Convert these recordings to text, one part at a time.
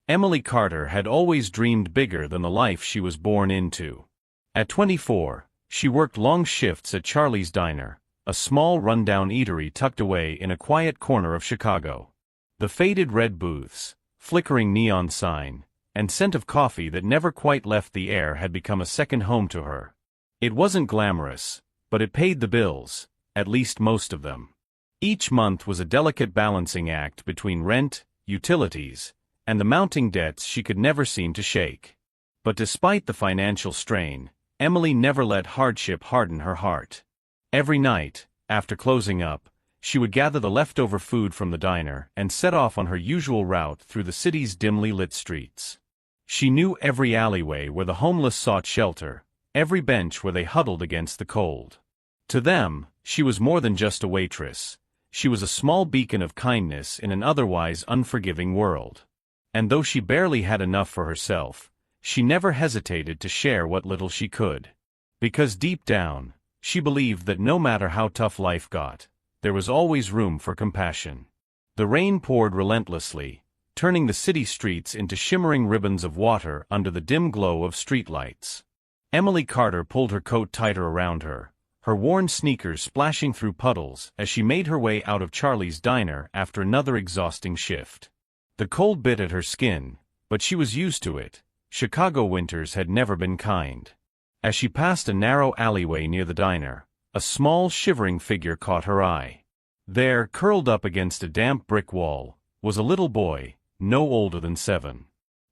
Emily Carter had always dreamed bigger than the life she was born into. At 24, she worked long shifts at Charlie's Diner, a small rundown eatery tucked away in a quiet corner of Chicago. The faded red booths, flickering neon sign, and scent of coffee that never quite left the air had become a second home to her. It wasn't glamorous, but it paid the bills, at least most of them. Each month was a delicate balancing act between rent, utilities, and the mounting debts she could never seem to shake. But despite the financial strain, Emily never let hardship harden her heart. Every night, after closing up, she would gather the leftover food from the diner and set off on her usual route through the city's dimly lit streets. She knew every alleyway where the homeless sought shelter, every bench where they huddled against the cold. To them, she was more than just a waitress. She was a small beacon of kindness in an otherwise unforgiving world. And though she barely had enough for herself, she never hesitated to share what little she could. Because deep down, she believed that no matter how tough life got, there was always room for compassion. The rain poured relentlessly, turning the city streets into shimmering ribbons of water under the dim glow of streetlights. Emily Carter pulled her coat tighter around her, her worn sneakers splashing through puddles as she made her way out of Charlie's Diner after another exhausting shift. The cold bit at her skin, but she was used to it. Chicago winters had never been kind. As she passed a narrow alleyway near the diner, a small shivering figure caught her eye. There, curled up against a damp brick wall, was a little boy, no older than 7.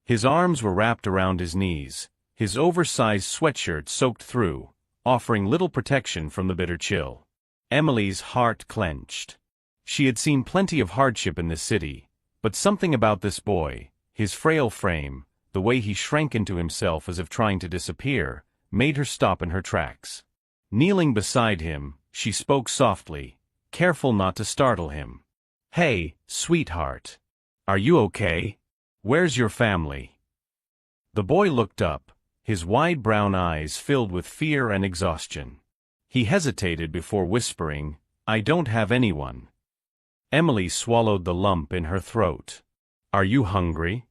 His arms were wrapped around his knees, his oversized sweatshirt soaked through, offering little protection from the bitter chill. Emily's heart clenched. She had seen plenty of hardship in this city, but something about this boy, his frail frame, the way he shrank into himself as if trying to disappear, made her stop in her tracks. Kneeling beside him, she spoke softly, careful not to startle him. "Hey, sweetheart. Are you okay? Where's your family?" The boy looked up, his wide brown eyes filled with fear and exhaustion. He hesitated before whispering, "I don't have anyone." Emily swallowed the lump in her throat. "Are you hungry?"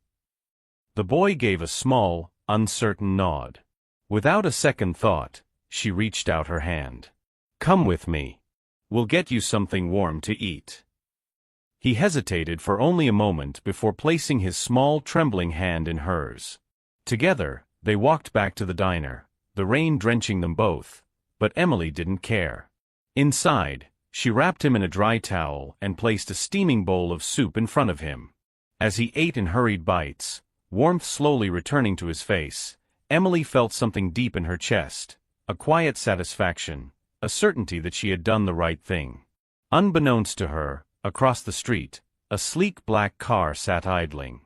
The boy gave a small, uncertain nod. Without a second thought, she reached out her hand. "Come with me. We'll get you something warm to eat." He hesitated for only a moment before placing his small, trembling hand in hers. Together, they walked back to the diner, the rain drenching them both, but Emily didn't care. Inside, she wrapped him in a dry towel and placed a steaming bowl of soup in front of him. As he ate in hurried bites, warmth slowly returning to his face, Emily felt something deep in her chest, a quiet satisfaction, a certainty that she had done the right thing. Unbeknownst to her, across the street, a sleek black car sat idling.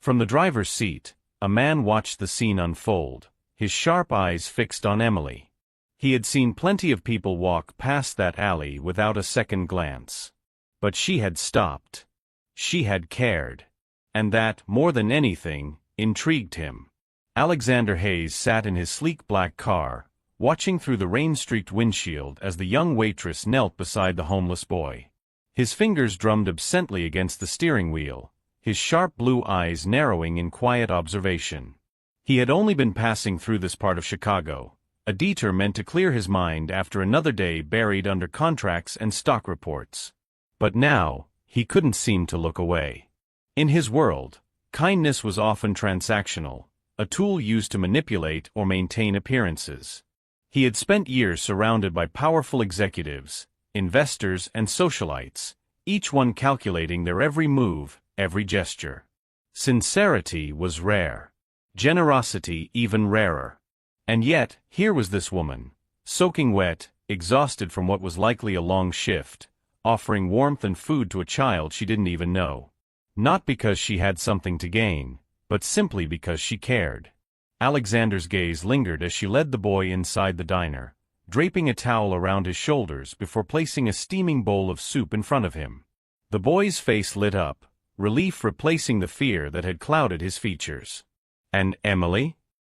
From the driver's seat, a man watched the scene unfold, his sharp eyes fixed on Emily. He had seen plenty of people walk past that alley without a second glance. But she had stopped. She had cared. And that, more than anything, intrigued him. Alexander Hayes sat in his sleek black car, watching through the rain-streaked windshield as the young waitress knelt beside the homeless boy. His fingers drummed absently against the steering wheel, his sharp blue eyes narrowing in quiet observation. He had only been passing through this part of Chicago, a detour meant to clear his mind after another day buried under contracts and stock reports. But now, he couldn't seem to look away. In his world, kindness was often transactional, a tool used to manipulate or maintain appearances. He had spent years surrounded by powerful executives, investors, and socialites, each one calculating their every move, every gesture. Sincerity was rare. Generosity even rarer. And yet, here was this woman, soaking wet, exhausted from what was likely a long shift, offering warmth and food to a child she didn't even know. Not because she had something to gain, but simply because she cared. Alexander's gaze lingered as she led the boy inside the diner, draping a towel around his shoulders before placing a steaming bowl of soup in front of him. The boy's face lit up, relief replacing the fear that had clouded his features. And Emily?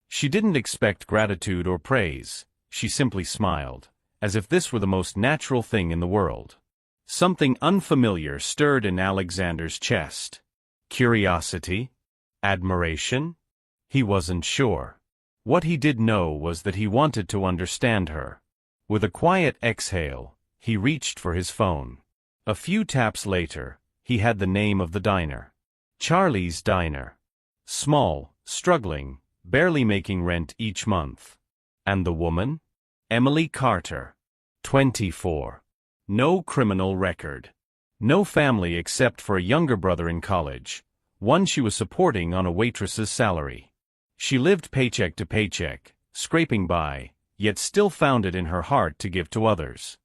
She didn't expect gratitude or praise, she simply smiled, as if this were the most natural thing in the world. Something unfamiliar stirred in Alexander's chest. Curiosity? Admiration? He wasn't sure. What he did know was that he wanted to understand her. With a quiet exhale, he reached for his phone. A few taps later, he had the name of the diner. Charlie's Diner. Small, struggling, barely making rent each month. And the woman? Emily Carter. 24. No criminal record. No family except for a younger brother in college, one she was supporting on a waitress's salary. She lived paycheck to paycheck, scraping by, yet still found it in her heart to give to others.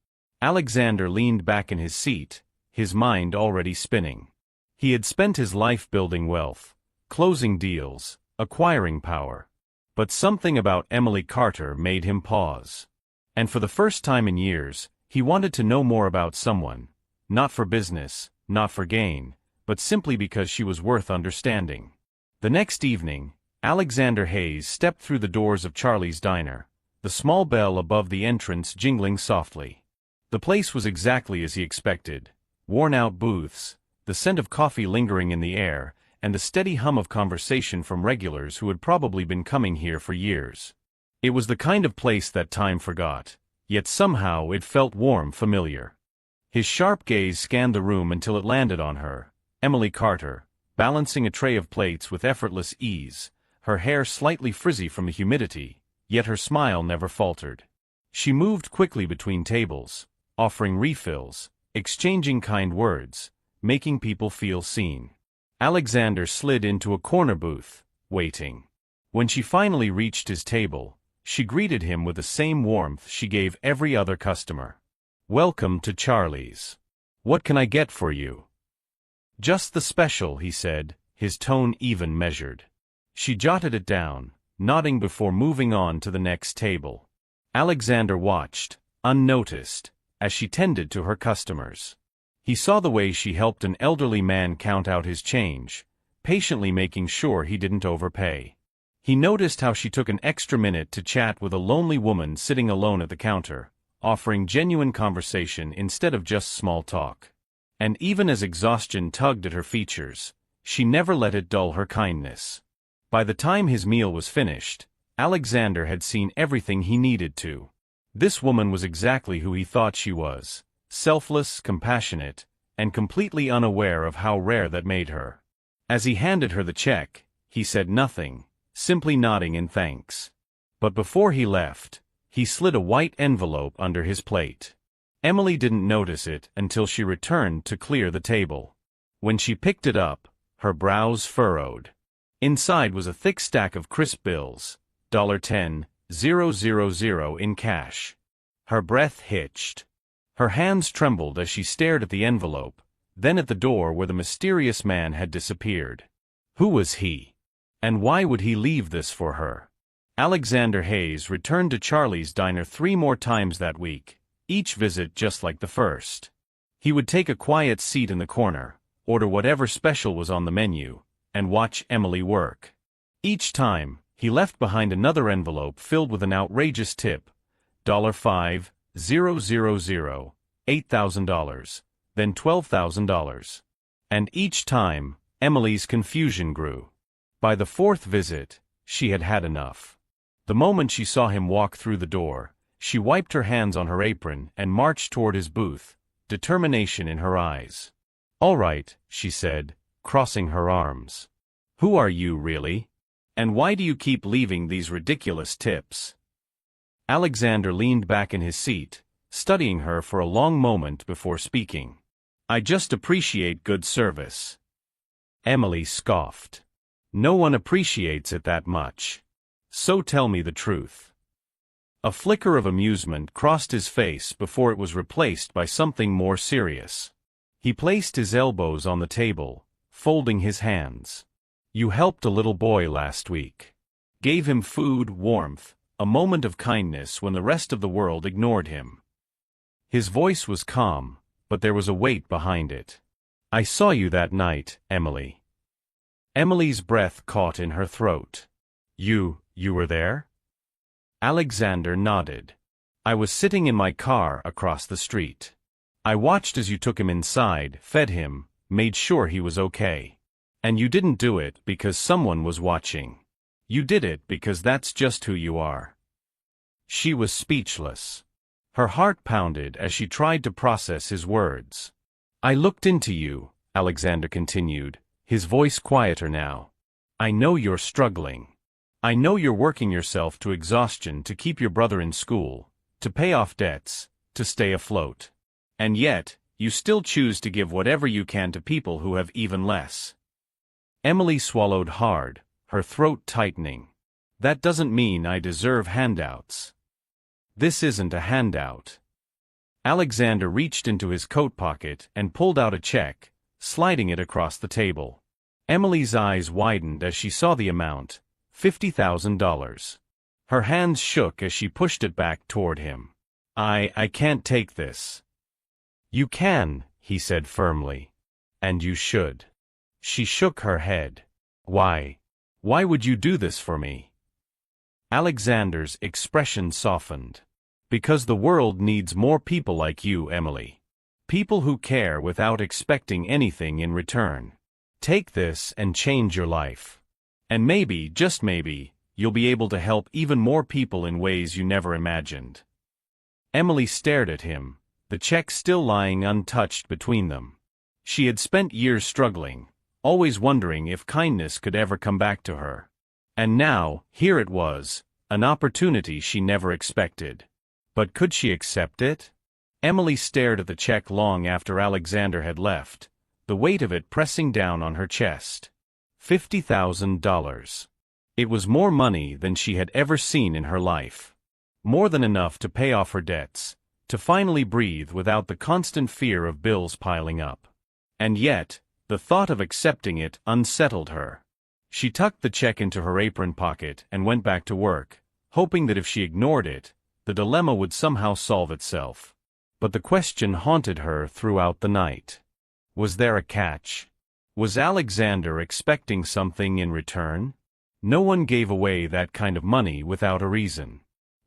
Alexander leaned back in his seat, his mind already spinning. He had spent his life building wealth, closing deals, acquiring power. But something about Emily Carter made him pause. And for the first time in years, he wanted to know more about someone, not for business, not for gain, but simply because she was worth understanding. The next evening, Alexander Hayes stepped through the doors of Charlie's Diner, the small bell above the entrance jingling softly. The place was exactly as he expected: worn-out booths, the scent of coffee lingering in the air, and the steady hum of conversation from regulars who had probably been coming here for years. It was the kind of place that time forgot, yet somehow it felt warm, familiar. His sharp gaze scanned the room until it landed on her, Emily Carter, balancing a tray of plates with effortless ease, her hair slightly frizzy from the humidity, yet her smile never faltered. She moved quickly between tables, offering refills, exchanging kind words, making people feel seen. Alexander slid into a corner booth, waiting. When she finally reached his table, she greeted him with the same warmth she gave every other customer. "Welcome to Charlie's. What can I get for you?" "Just the special," he said, his tone even measured. She jotted it down, nodding before moving on to the next table. Alexander watched, unnoticed, as she tended to her customers. He saw the way she helped an elderly man count out his change, patiently making sure he didn't overpay. He noticed how she took an extra minute to chat with a lonely woman sitting alone at the counter, offering genuine conversation instead of just small talk. And even as exhaustion tugged at her features, she never let it dull her kindness. By the time his meal was finished, Alexander had seen everything he needed to. This woman was exactly who he thought she was: selfless, compassionate, and completely unaware of how rare that made her. As he handed her the check, he said nothing, simply nodding in thanks. But before he left, he slid a white envelope under his plate. Emily didn't notice it until she returned to clear the table. When she picked it up, her brows furrowed. Inside was a thick stack of crisp bills, $10,000 in cash. Her breath hitched. Her hands trembled as she stared at the envelope, then at the door where the mysterious man had disappeared. Who was he? And why would he leave this for her? Alexander Hayes returned to Charlie's Diner 3 more times that week, each visit just like the first. He would take a quiet seat in the corner, order whatever special was on the menu, and watch Emily work. Each time, he left behind another envelope filled with an outrageous tip: $5,000, $8,000, then $12,000. And each time, Emily's confusion grew. By the 4th visit, she had had enough. The moment she saw him walk through the door, she wiped her hands on her apron and marched toward his booth, determination in her eyes. "All right," she said, crossing her arms. "Who are you, really? And why do you keep leaving these ridiculous tips?" Alexander leaned back in his seat, studying her for a long moment before speaking. "I just appreciate good service." Emily scoffed. "No one appreciates it that much. So tell me the truth." A flicker of amusement crossed his face before it was replaced by something more serious. He placed his elbows on the table, folding his hands. "You helped a little boy last week. Gave him food, warmth, a moment of kindness when the rest of the world ignored him." His voice was calm, but there was a weight behind it. "I saw you that night, Emily." Emily's breath caught in her throat. You were there?" Alexander nodded. "I was sitting in my car across the street. I watched as you took him inside, fed him, made sure he was okay. And you didn't do it because someone was watching. You did it because that's just who you are. She was speechless. Her heart pounded as she tried to process his words. I looked into you, Alexander continued, his voice quieter now. I know you're struggling. I know you're working yourself to exhaustion to keep your brother in school, to pay off debts, to stay afloat. And yet, you still choose to give whatever you can to people who have even less. Emily swallowed hard, her throat tightening. That doesn't mean I deserve handouts. This isn't a handout. Alexander reached into his coat pocket and pulled out a check, sliding it across the table. Emily's eyes widened as she saw the amount, $50,000. Her hands shook as she pushed it back toward him. I can't take this. You can, he said firmly. And you should. She shook her head. Why? Why would you do this for me? Alexander's expression softened. Because the world needs more people like you, Emily. People who care without expecting anything in return. Take this and change your life. And maybe, just maybe, you'll be able to help even more people in ways you never imagined. Emily stared at him, the check still lying untouched between them. She had spent years struggling, always wondering if kindness could ever come back to her. And now, here it was, an opportunity she never expected. But could she accept it? Emily stared at the check long after Alexander had left, the weight of it pressing down on her chest. $50,000. It was more money than she had ever seen in her life. More than enough to pay off her debts, to finally breathe without the constant fear of bills piling up. And yet, the thought of accepting it unsettled her. She tucked the check into her apron pocket and went back to work, hoping that if she ignored it, the dilemma would somehow solve itself. But the question haunted her throughout the night. Was there a catch? Was Alexander expecting something in return? No one gave away that kind of money without a reason.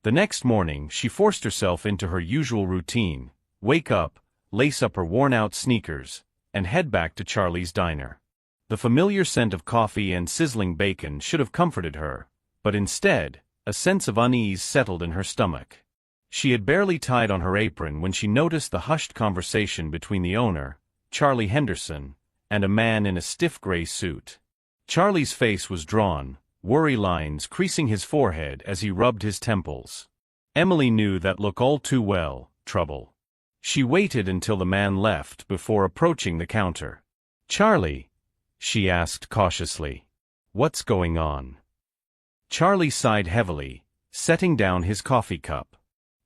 The next morning, she forced herself into her usual routine: wake up, lace up her worn-out sneakers, and head back to Charlie's diner. The familiar scent of coffee and sizzling bacon should have comforted her, but instead, a sense of unease settled in her stomach. She had barely tied on her apron when she noticed the hushed conversation between the owner, Charlie Henderson, and a man in a stiff gray suit. Charlie's face was drawn, worry lines creasing his forehead as he rubbed his temples. Emily knew that look all too well: trouble. She waited until the man left before approaching the counter. "Charlie," she asked cautiously, "what's going on?" Charlie sighed heavily, setting down his coffee cup.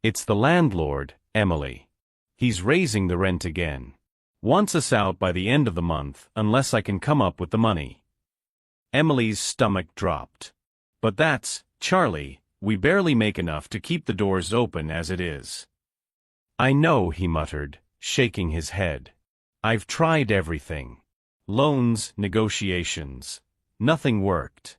"It's the landlord, Emily. He's raising the rent again. Wants us out by the end of the month unless I can come up with the money." Emily's stomach dropped. "But that's, Charlie, we barely make enough to keep the doors open as it is." "I know," he muttered, shaking his head. "I've tried everything. Loans, negotiations. Nothing worked."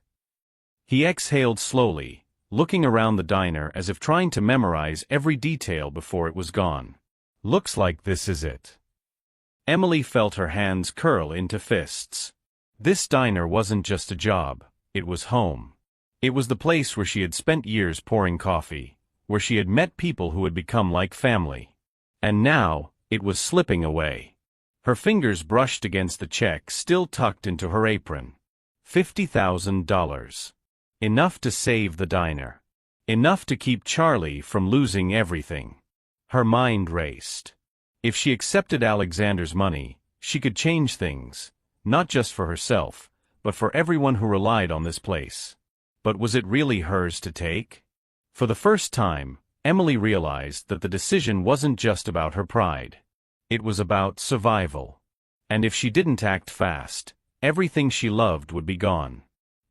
He exhaled slowly, looking around the diner as if trying to memorize every detail before it was gone. "Looks like this is it." Emily felt her hands curl into fists. This diner wasn't just a job, it was home. It was the place where she had spent years pouring coffee, where she had met people who had become like family. And now, it was slipping away. Her fingers brushed against the check still tucked into her apron. $50,000. Enough to save the diner. Enough to keep Charlie from losing everything. Her mind raced. If she accepted Alexander's money, she could change things, not just for herself, but for everyone who relied on this place. But was it really hers to take? For the first time, Emily realized that the decision wasn't just about her pride. It was about survival. And if she didn't act fast, everything she loved would be gone.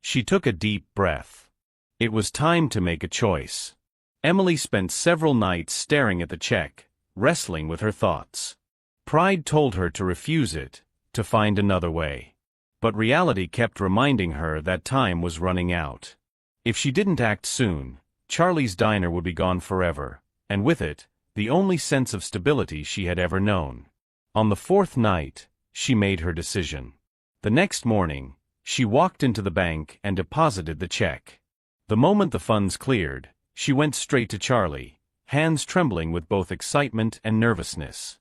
She took a deep breath. It was time to make a choice. Emily spent several nights staring at the check, wrestling with her thoughts. Pride told her to refuse it, to find another way. But reality kept reminding her that time was running out. If she didn't act soon, Charlie's diner would be gone forever, and with it, the only sense of stability she had ever known. On the fourth night, she made her decision. The next morning, she walked into the bank and deposited the check. The moment the funds cleared, she went straight to Charlie, hands trembling with both excitement and nervousness.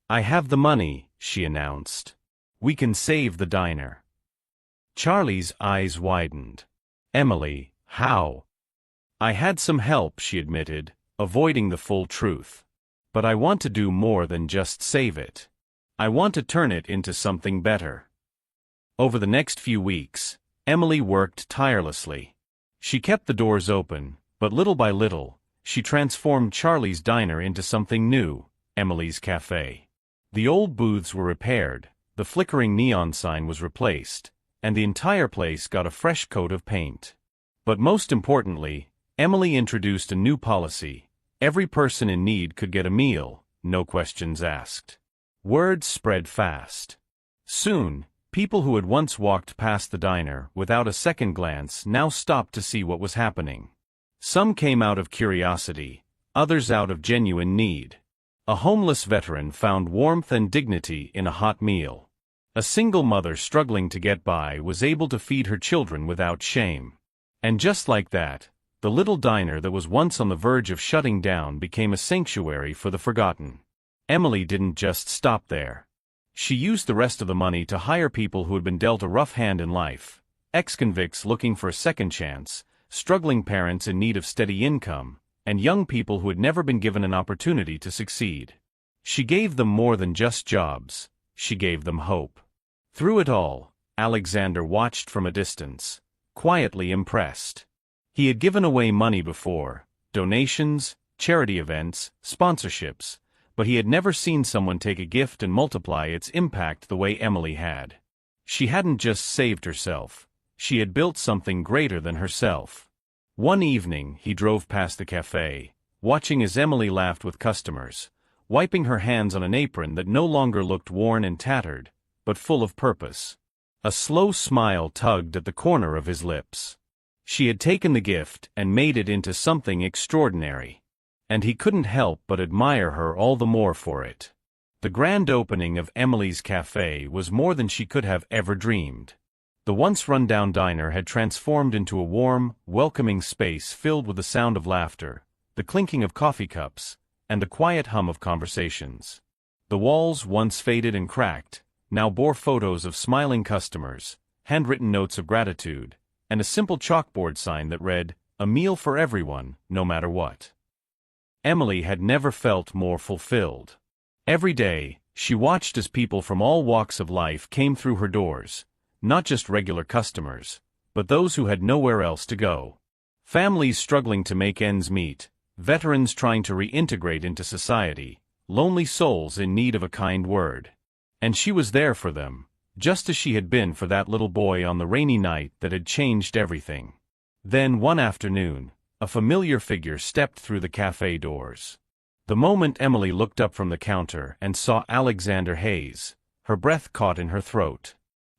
"I have the money," she announced. "We can save the diner." Charlie's eyes widened. "Emily, how?" "I had some help," she admitted, avoiding the full truth. "But I want to do more than just save it. I want to turn it into something better." Over the next few weeks, Emily worked tirelessly. She kept the doors open, but little by little, she transformed Charlie's diner into something new, Emily's Cafe. The old booths were repaired, the flickering neon sign was replaced, and the entire place got a fresh coat of paint. But most importantly, Emily introduced a new policy. Every person in need could get a meal, no questions asked. Word spread fast. Soon, people who had once walked past the diner without a second glance now stopped to see what was happening. Some came out of curiosity, others out of genuine need. A homeless veteran found warmth and dignity in a hot meal. A single mother struggling to get by was able to feed her children without shame. And just like that, the little diner that was once on the verge of shutting down became a sanctuary for the forgotten. Emily didn't just stop there. She used the rest of the money to hire people who had been dealt a rough hand in life, ex-convicts looking for a second chance, struggling parents in need of steady income, and young people who had never been given an opportunity to succeed. She gave them more than just jobs, she gave them hope. Through it all, Alexander watched from a distance, quietly impressed. He had given away money before, donations, charity events, sponsorships, but he had never seen someone take a gift and multiply its impact the way Emily had. She hadn't just saved herself, she had built something greater than herself. One evening he drove past the cafe, watching as Emily laughed with customers, wiping her hands on an apron that no longer looked worn and tattered, but full of purpose. A slow smile tugged at the corner of his lips. She had taken the gift and made it into something extraordinary. And he couldn't help but admire her all the more for it. The grand opening of Emily's Cafe was more than she could have ever dreamed. The once run-down diner had transformed into a warm, welcoming space filled with the sound of laughter, the clinking of coffee cups, and the quiet hum of conversations. The walls, once faded and cracked, now bore photos of smiling customers, handwritten notes of gratitude, and a simple chalkboard sign that read, "A meal for everyone, no matter what." Emily had never felt more fulfilled. Every day, she watched as people from all walks of life came through her doors, not just regular customers, but those who had nowhere else to go. Families struggling to make ends meet, veterans trying to reintegrate into society, lonely souls in need of a kind word. And she was there for them, just as she had been for that little boy on the rainy night that had changed everything. Then one afternoon, a familiar figure stepped through the cafe doors. The moment Emily looked up from the counter and saw Alexander Hayes, her breath caught in her throat.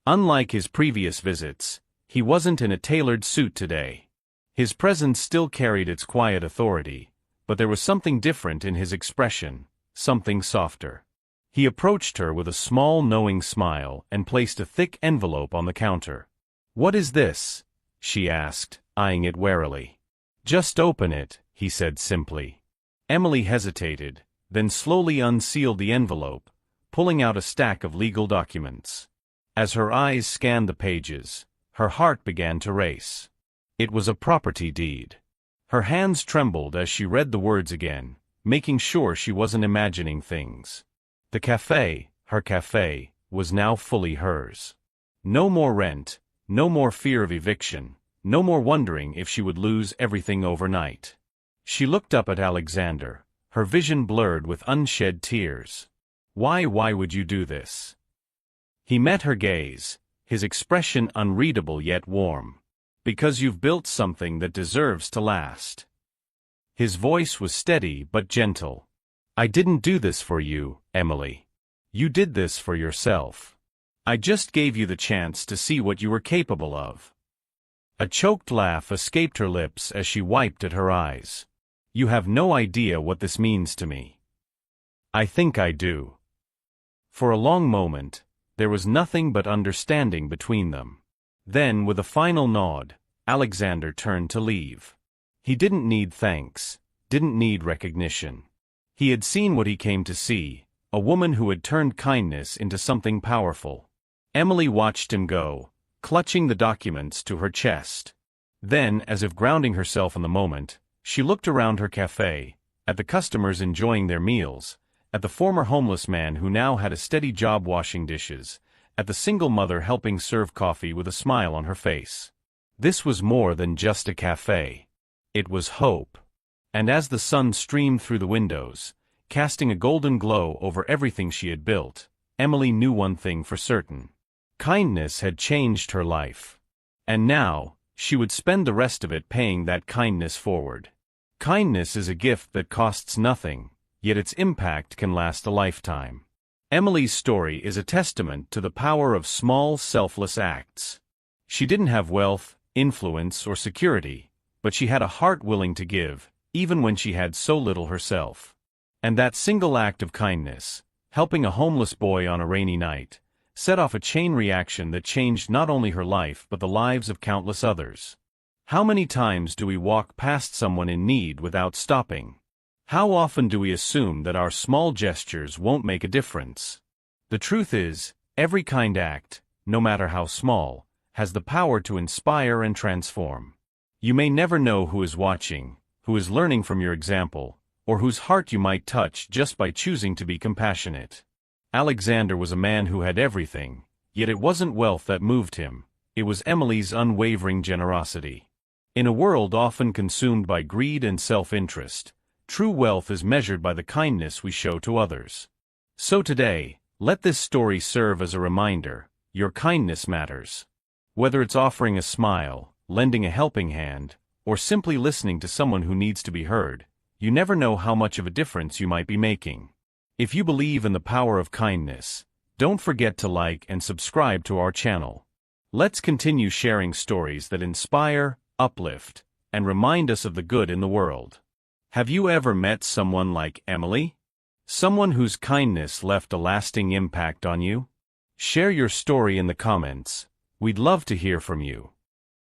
Unlike his previous visits, he wasn't in a tailored suit today. His presence still carried its quiet authority, but there was something different in his expression, something softer. He approached her with a small knowing smile and placed a thick envelope on the counter. "What is this?" she asked, eyeing it warily. "Just open it," he said simply. Emily hesitated, then slowly unsealed the envelope, pulling out a stack of legal documents. As her eyes scanned the pages, her heart began to race. It was a property deed. Her hands trembled as she read the words again, making sure she wasn't imagining things. The cafe, her cafe, was now fully hers. No more rent, no more fear of eviction. No more wondering if she would lose everything overnight. She looked up at Alexander, her vision blurred with unshed tears. Why would you do this?" He met her gaze, his expression unreadable yet warm. "Because you've built something that deserves to last." His voice was steady but gentle. "I didn't do this for you, Emily. You did this for yourself. I just gave you the chance to see what you were capable of." A choked laugh escaped her lips as she wiped at her eyes. "You have no idea what this means to me." "I think I do." For a long moment, There was nothing but understanding between them. Then, with a final nod, Alexander turned to leave. He didn't need thanks, didn't need recognition. He had seen what he came to see, a woman who had turned kindness into something powerful. Emily watched him go, clutching the documents to her chest. Then, as if grounding herself in the moment, she looked around her cafe, at the customers enjoying their meals, at the former homeless man who now had a steady job washing dishes, at the single mother helping serve coffee with a smile on her face. This was more than just a cafe. It was hope. And as the sun streamed through the windows, casting a golden glow over everything she had built, Emily knew one thing for certain. Kindness had changed her life. And now, she would spend the rest of it paying that kindness forward. Kindness is a gift that costs nothing, yet its impact can last a lifetime. Emily's story is a testament to the power of small, selfless acts. She didn't have wealth, influence, or security, but she had a heart willing to give, even when she had so little herself. And that single act of kindness, helping a homeless boy on a rainy night, set off a chain reaction that changed not only her life but the lives of countless others. How many times do we walk past someone in need without stopping? How often do we assume that our small gestures won't make a difference? The truth is, every kind act, no matter how small, has the power to inspire and transform. You may never know who is watching, who is learning from your example, or whose heart you might touch just by choosing to be compassionate. Alexander was a man who had everything, yet it wasn't wealth that moved him, it was Emily's unwavering generosity. In a world often consumed by greed and self-interest, true wealth is measured by the kindness we show to others. So today, let this story serve as a reminder, your kindness matters. Whether it's offering a smile, lending a helping hand, or simply listening to someone who needs to be heard, you never know how much of a difference you might be making. If you believe in the power of kindness, don't forget to like and subscribe to our channel. Let's continue sharing stories that inspire, uplift, and remind us of the good in the world. Have you ever met someone like Emily? Someone whose kindness left a lasting impact on you? Share your story in the comments. We'd love to hear from you.